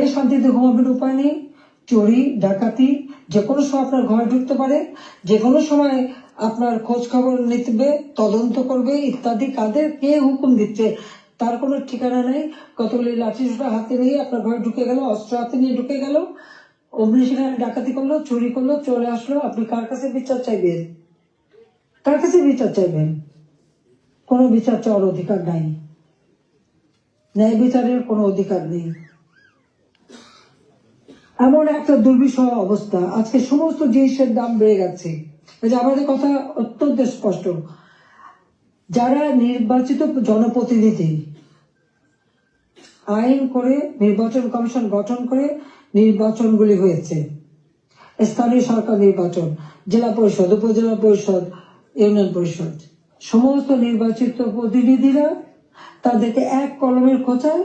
ঘরে শান্তিতে ঘুমাবেন উপায় নেই, চুরি ডাকাতি যে কোনো সময় আপনার ঘরে ঢুকতে পারে, যে কোনো সময় আপনার খোঁজ খবর নিতে তদন্ত করবে ইত্যাদি। কাদের কে হুকুম দিচ্ছে তার কোনো ঠিকানা নেই। কতগুলি লাঠি হাতে নিয়ে আপনার ঘরে ঢুকে গেল, অস্ত্র হাতে নিয়ে ঢুকে গেল, অমনি সেখানে ডাকাতি করলো, চুরি করলো, চলে আসলো। আপনি কার কাছে বিচার চাইবেন? কার কাছে বিচার চাইবেন? কোনো বিচার চাওয়ার অধিকার নাই, ন্যায় বিচারের কোনো অধিকার নেই। এমন একটা দুর্বিষহ অবস্থা, আজকে সমস্ত জিনিসের দাম বেড়ে গেছে। আমাদের কথা অত্যন্ত স্পষ্ট, যারা নির্বাচিত জনপ্রতিনিধি আইন করে নির্বাচন কমিশন গঠন করে নির্বাচনগুলি হয়েছে, স্থানীয় সরকার নির্বাচন, জেলা পরিষদ, উপজেলা পরিষদ, ইউনিয়ন পরিষদ, সমস্ত নির্বাচিত প্রতিনিধিরা তাদেরকে এক কলমের খোঁচায়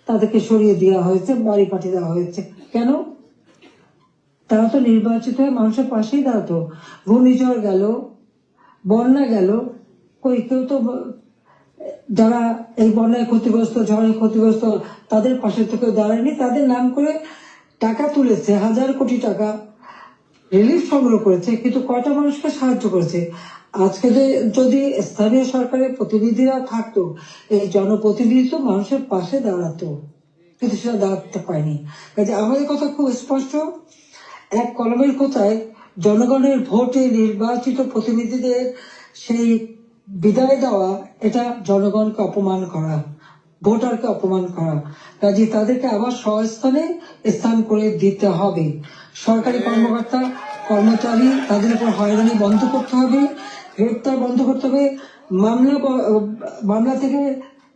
তাদেরকে সরিয়ে দেওয়া হয়েছে, বাড়ি পাঠিয়ে দেওয়া হয়েছে। কেন? তারা তো নির্বাচিত হয়ে মানুষের পাশেই দাঁড়াতো। ঘূর্ণিঝড় গেল, বন্যা গেল, কই কেউ তো যারা এই বন্যায় ক্ষতিগ্রস্ত, ঝড়ে ক্ষতিগ্রস্ত তাদের পাশে থেকে দাঁড়ায়নি। তাদের নাম করে টাকা তুলেছে, 1000 কোটি টাকা রিলিফ সংগ্রহ করেছে, কিন্তু কয়টা মানুষকে সাহায্য করেছে? আজকে যদি স্থানীয় সরকারের প্রতিনিধিরা থাকতো, এই জনপ্রতিনিধি তো মানুষের পাশে দাঁড়াতো, কিন্তু সেটা দাঁড়াতে পারেনি। কাজে আমাদের কথা খুব স্পষ্ট, এক কলমের কোথায় জনগণের ভোটে নির্বাচিত প্রতিনিধিদের সেই বিদায় দেওয়া, এটা জনগণকে অপমান করা, ভোটারকে অপমান করা। কাজে তাদেরকে আবার স্বস্থানে স্থান করে দিতে হবে। সরকারি কর্মকর্তা কর্মচারী তাদের উপর হয়রানি বন্ধ করতে হবে, গ্রেপ্তার বন্ধ করতে হবে, মামলা থেকে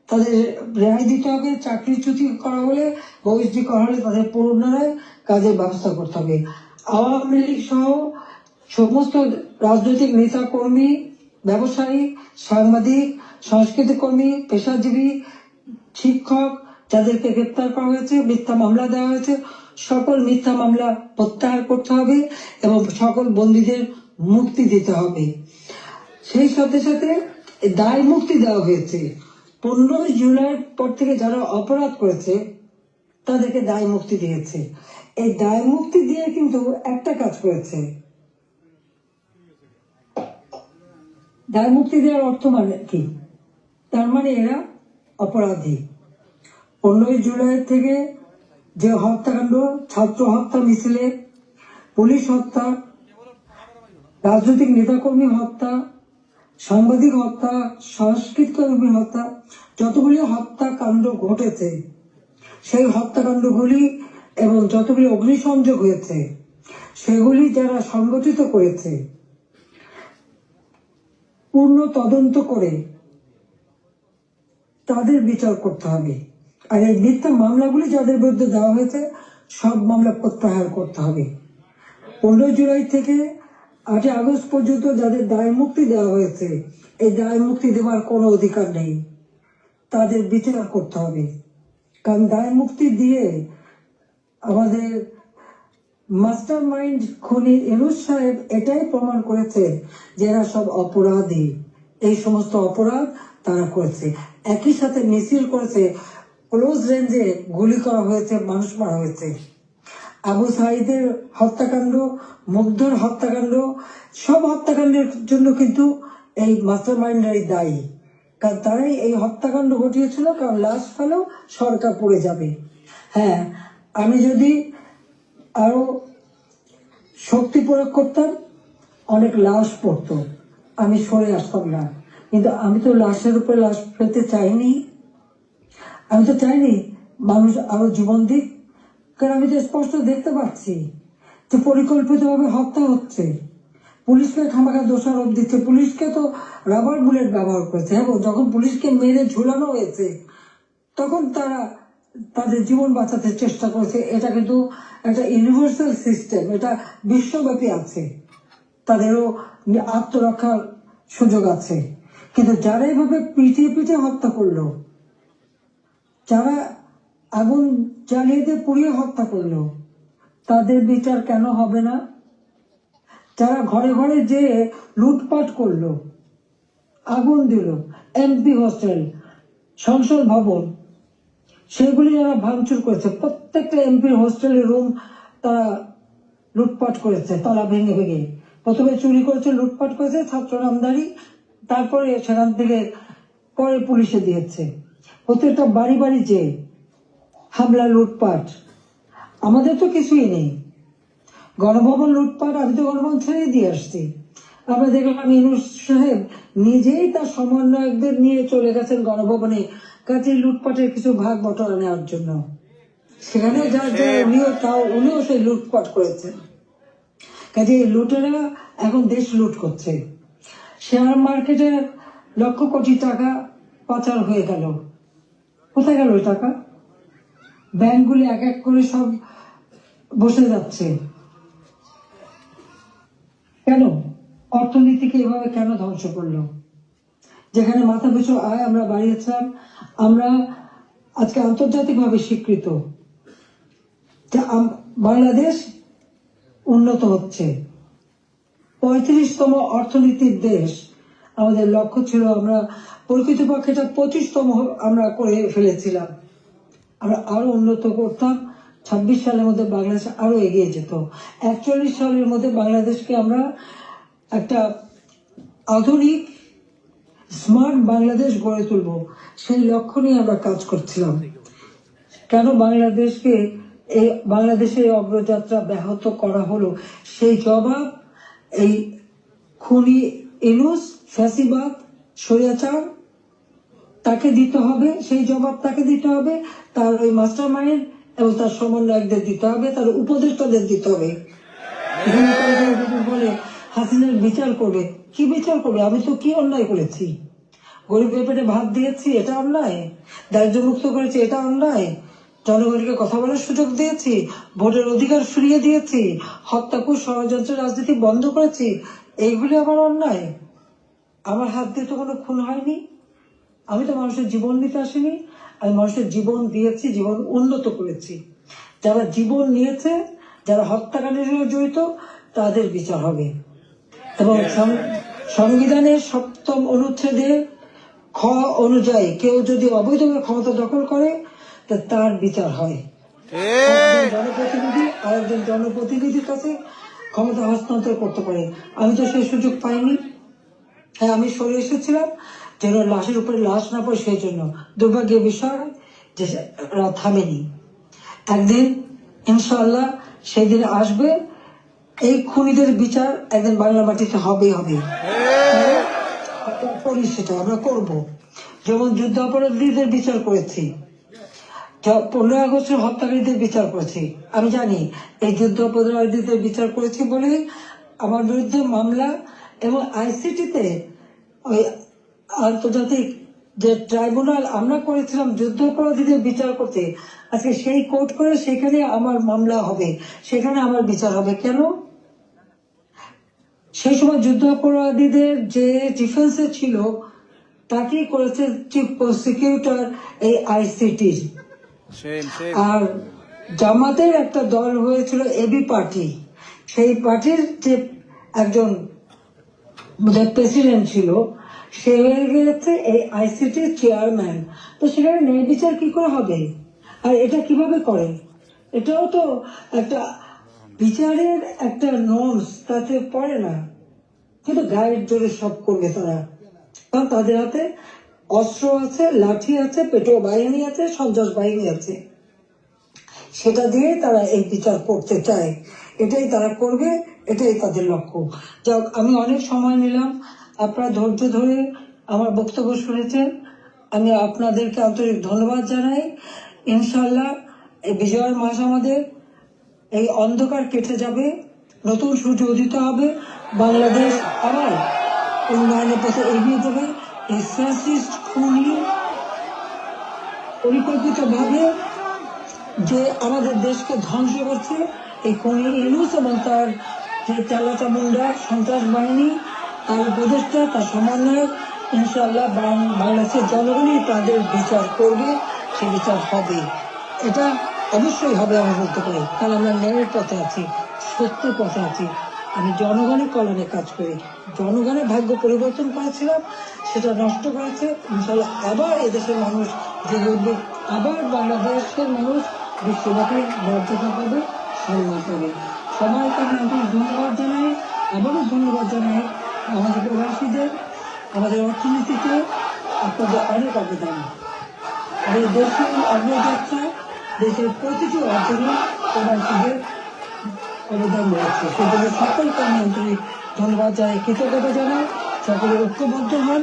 তাদের রেহাই দিতে হবে, চাকরিচ্যুতি করা হলে, বহিষ্কৃত করা হলে তাদের পুনরায় কাজের ব্যবস্থা করতে হবে। আওয়ামী লীগ সহ সমস্ত রাজনৈতিক নেতা কর্মী, ব্যবসায়ী, সাংবাদিক, সংস্কৃতি কর্মী, পেশাজীবী, শিক্ষক যাদেরকে গ্রেপ্তার করা হয়েছে, মিথ্যা মামলা দেওয়া হয়েছে, সকল মিথ্যা মামলা প্রত্যাহার করতে হবে এবং সকল বন্দীদের মুক্তি দিতে হবে। সেই সাথে সাথে দায় মুক্তি দেওয়া হয়েছে। 15 জুলাইয়ের পর থেকে যারা অপরাধ করেছে তাদেরকে দায় মুক্তি দিয়েছে। এই দায় মুক্তি দিয়ে কিন্তু একটা কাজ করেছে, দায় মুক্তি দেওয়ার অর্থ মানে কি? তার মানে এরা অপরাধী। 15 জুলাই থেকে যে হত্যাকাণ্ড, ছাত্র হত্যা মিছিলে, পুলিশ হত্যা, রাজনৈতিক নেতাকর্মী হত্যা, সাংবাদিক হত্যা, সংস্কৃতি কর্মী হত্যা, যতগুলি হত্যাকাণ্ড ঘটেছে, সেই হত্যাকাণ্ডগুলি এবং যতগুলি অগ্নিসংযোগ হয়েছে সেগুলি যারা সংগঠিত করেছে পূর্ণ তদন্ত করে তাদের বিচার করতে হবে। আর এই মিথ্যা মামলাগুলি যাদের বিরুদ্ধে দেওয়া হয়েছে সব মামলা প্রত্যাহার করতে হবে। 15 জুলাই থেকে 8 আগস্ট পর্যন্ত যাদের দায় মুক্তি দেওয়া হয়েছে, এই দায় মুক্তি দেওয়ার কোনো অধিকার নেই, তাদের বিচার করতে হবে। কারণ দায় মুক্তি দিয়ে আমাদের মাস্টার মাইন্ড খুনি ইউনূস সাহেব এটাই প্রমাণ করেছে যে এরা সব অপরাধী, এই সমস্ত অপরাধ তারা করেছে। একই সাথে মিছিল করেছে, ক্লোজ রেঞ্জে গুলি করা হয়েছে, মানুষ মারা হয়েছে। আবু সাঈদের হত্যাকাণ্ড, মুগ্ধর হত্যাকাণ্ড, সব হত্যাকাণ্ডের জন্য কিন্তু এই মাস্টার মাইন্ডারই দায়ী। কারণ তারাই এই হত্যাকাণ্ড ঘটিয়েছিল, কারণ লাশ ফেলেও সরকার পড়ে যাবে। হ্যাঁ, আমি যদি আরো শক্তি প্রয়োগ করতাম অনেক লাশ পড়তো, আমি সরে আসতাম না। কিন্তু আমি তো লাশের উপরে লাশ ফেলতে চাইনি, আমি তো চাইনি মানুষ আরো জীবন দিক। কারণ আমি তো স্পষ্ট দেখতে পাচ্ছি যে পরিকল্পিতভাবে হত্যা হচ্ছে, পুলিশকে খামাখা দোষারোপ দিচ্ছে, পুলিশকে তো রাবার বুলেট ব্যবহার করেছে। হ্যাঁ, যখন পুলিশকে মেরে ঝুলানো হয়েছে তখন তারা তাদের জীবন বাঁচাতে চেষ্টা করেছে। এটা কিন্তু একটা ইউনিভার্সাল সিস্টেম, এটা বিশ্বব্যাপী আছে, তাদেরও আত্মরক্ষার সুযোগ আছে। কিন্তু যারা এইভাবে পিটিয়ে পিটিয়ে হত্যা করলো, যারা আগুন জ্বালিয়ে দিয়ে পুড়িয়ে হত্যা করলো, তাদের বিচার কেন হবে না? যারা ঘরে ঘরে যে লুটপাট করলো, আগুন দিল, এমপি হোস্টেল, সংসদ ভবন, সেগুলি যারা ভাঙচুর করেছে, প্রত্যেকটা এমপির হোস্টেলের রুম তারা লুটপাট করেছে তালা ভেঙে ভেঙে। প্রথমে চুরি করেছে, লুটপাট করেছে ছাত্র নামদারি, তারপরে সেখান থেকে পরে পুলিশে দিয়েছে। প্রত্যেকটা বাড়ি বাড়ি যে হামলা, লুটপাট। আমাদের তো কিছুই নেই। গণভবন লুটপাট, আমি তো গণভবন ছেড়ে দিয়ে আসছি। আমরা দেখলাম ইউনূস সাহেব নিজেই তার সমন্বয়কদের নিয়ে চলে গেছেন গণভবনে, কাজে লুটপাটের কিছু ভাগ বটরা নেওয়ার জন্য। সেখানেও উনিও সেই লুটপাট করেছেন। কাজে লুটেরা এখন দেশ লুট করছে। শেয়ার মার্কেটে লক্ষ কোটি টাকা পাচার হয়ে গেল। কোথায় গেল ওই টাকা? ব্যাংকগুলি এক এক করে সব বসে যাচ্ছে। কেন? অর্থনীতিকে এভাবে কেন ধ্বংস করলো? যেখানে মাথা পিছু আয় আমরা বাড়িয়েছিলাম, আমরা আজকে আন্তর্জাতিকভাবে স্বীকৃত যে বাংলাদেশ উন্নত হচ্ছে, 35তম অর্থনীতির দেশ আমাদের লক্ষ্য ছিল। আমরা প্রকৃতপক্ষে 25তম আমরা করে ফেলেছিলাম। আমরা আরো উন্নত করতাম। 26 সালের মধ্যে বাংলাদেশ আরো এগিয়ে যেত। 41 সালের মধ্যে বাংলাদেশকে আমরা একটা আধুনিক স্মার্ট বাংলাদেশ গড়ে তুলব, সেই লক্ষ্য নিয়ে আমরা কাজ করছিলাম। কেন বাংলাদেশের অগ্রযাত্রা ব্যাহত করা হলো, সেই জবাব এই খুনি ইউনূস, ফ্যাসিবাদ, স্বৈরাচার, তাকে দিতে হবে। সেই জবাব তাকে দিতে হবে, তার ওই মাস্টার মাইন্ড এবং তার সমন্বয়কদের দিতে হবে, তার উপদেষ্টাদের দিতে হবে। বলে হাসিনার বিচার করবে। কি বিচার করবে? আমি তো কি অন্যায় করেছি? গরিবের পেটে ভাত দিয়েছি, এটা অন্যায়? দারিদ্র মুক্ত করেছি, এটা অন্যায়? জনগণকে কথা বলার সুযোগ দিয়েছি, ভোটের অধিকার ফিরিয়ে দিয়েছি, হত্যাকুশ ষড়যন্ত্র রাজনীতি বন্ধ করেছি, এইগুলি আমার অন্যায়? আমার হাত দিয়ে তো কোনো খুন হয়নি। আমি তো মানুষের জীবন নিতে আসিনি। আমি মানুষের জীবন দিয়েছি, জীবন উন্নত করেছি। যারা জীবন নিয়েছে, যারা হত্যাকাণ্ডের সঙ্গে জড়িত, তাদের বিচার হবে। এবং সংবিধানের 7ম অনুচ্ছেদে খ অনুযায়ী কেউ যদি অবৈধভাবে ক্ষমতা দখল করে, তার বিচার হয়। জনপ্রতিনিধি আরেকজন জনপ্রতিনিধির কাছে ক্ষমতা হস্তান্তর করতে পারে। আমি তো সেই সুযোগ পাইনি। হ্যাঁ, আমি সরে এসেছিলাম যেন লাশের উপরে লাশ না পড়ে, সেই জন্য। দুর্ভাগ্যের বিষয় যে থামেনি। একদিন ইনশাআল্লাহ সেই দিন আসবে, এই খুনিদের বিচার একদিন বাংলা মাটিতে হবেই হবে। সেটা আমরা করবো। যেমন যুদ্ধ অপরাধীদের বিচার করেছি, 15 আগস্টের হত্যাকারীদের বিচার করেছি। আমি জানি এই যুদ্ধ অপরাধীদের বিচার করেছি বলে আমার বিরুদ্ধে মামলা, এবং আইসিটিতে ওই আন্তর্জাতিক যে ট্রাইব্যুনাল আমরা করেছিলাম যুদ্ধ অপরাধীদের বিচার করতে, আজকে সেই কোর্ট করে সেখানে আমার মামলা হবে, সেখানে আমার বিচার হবে। কেন? সেই সময় যুদ্ধ অপরাধীদের যে ডিফেন্সে ছিল তাকেই করেছে চিফ প্রসিকিউটর এই আইসিটির। আর জামাতের একটা দল হয়েছিল এবি পার্টি, সেই পার্টির যে একজন প্রেসিডেন্ট ছিল, সে হয়ে গেছে এই আইসিটির চেয়ারম্যান। তো সেখানে ন্যায় বিচার কি করে হবে? আর এটা কিভাবে করে? এটাও তো একটা বিচারের একটা নর্মস, তাতে পড়ে না। কিন্তু গায়ের জোরে সব করবে তারা, কারণ তাদের হাতে অস্ত্র আছে, লাঠি আছে, পেটো বাহিনী আছে, সন্ত্রাস বাহিনী আছে। সেটা দিয়ে তারা এই বিচার করতে চায়, এটাই তারা করবে, এটাই তাদের লক্ষ্য। যাক, আমি অনেক সময় নিলাম, আপনারা ধৈর্য ধরে আমার বক্তব্য শুনেছেন, আমি আপনাদেরকে আন্তরিক ধন্যবাদ জানাই। ইনশাল্লাহ এই বিজয়ের মাস আমাদের, এই অন্ধকার কেটে যাবে, নতুন সূর্য উদিত হবে, বাংলাদেশ আবার উন্নয়নের পথে এগিয়ে যাবে। এই ফ্যাসিস্ট খুনি পরিকল্পিতভাবে যে আমাদের দেশকে ধ্বংস করছে, এই খুনি ইউনূস এবং তার যে চালাচামুন্ডা সন্ত্রাস বাহিনী, তার উপদেষ্টা, তার সমন্বয়ক, ইনশাআল্লাহ বাংলাদেশের জনগণই তাদের বিচার করবে, সে বিচার হবে। এটা অবশ্যই হবে, আমি বলতে পারি, কারণ আমরা ন্যায়ের পথে আছি, সত্যের পথে আছি। আমি জনগণের কল্যাণে কাজ করি। জনগণের ভাগ্য পরিবর্তন করেছিলাম, সেটা নষ্ট করেছে। ইনশাআল্লাহ আবার এদেশের মানুষ জেগে উঠবে, আবার বাংলাদেশের মানুষ বিশ্বব্যাপী মর্যাদা পাবে, সম্মান পাবে। সবাইকে আমি আন্তরিক ধন্যবাদ জানাই। আবারও ধন্যবাদ জানাই আমাদের প্রবাসীদের, আমাদের অর্থনীতিতে আপনাদের অনেক অবদান। এই দেশের অগ্রযাত্রা, দেশের প্রতিটি অর্জনে প্রবাসীদের অবদান রয়েছে। সেজন্য সকলকে আমি আন্তরিক ধন্যবাদ জানাই, কৃতজ্ঞতা জানাই। সকলে ঐক্যবদ্ধ হন,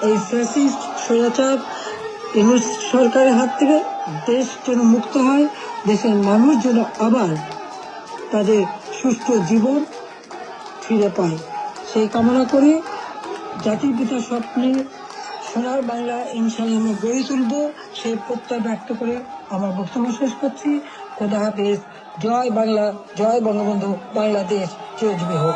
এই ফ্যাসিস্ট স্বৈরাচার ইউনূস সরকারের হাত থেকে দেশ যেন মুক্ত হয়, দেশের মানুষ যেন আবার তাদের সুষ্ঠু জীবন ফিরে পায়, সেই কামনা করে জাতির পিতার স্বপ্নে সোনার বাংলা ইনশাআল্লাহ আমরা গড়ে তুলব, সেই প্রত্যয় ব্যক্ত করে আমার বক্তব্য শেষ করছি। খোদা হাফেজ। জয় বাংলা, জয় বঙ্গবন্ধু, বাংলাদেশ চিরজীবী হোক।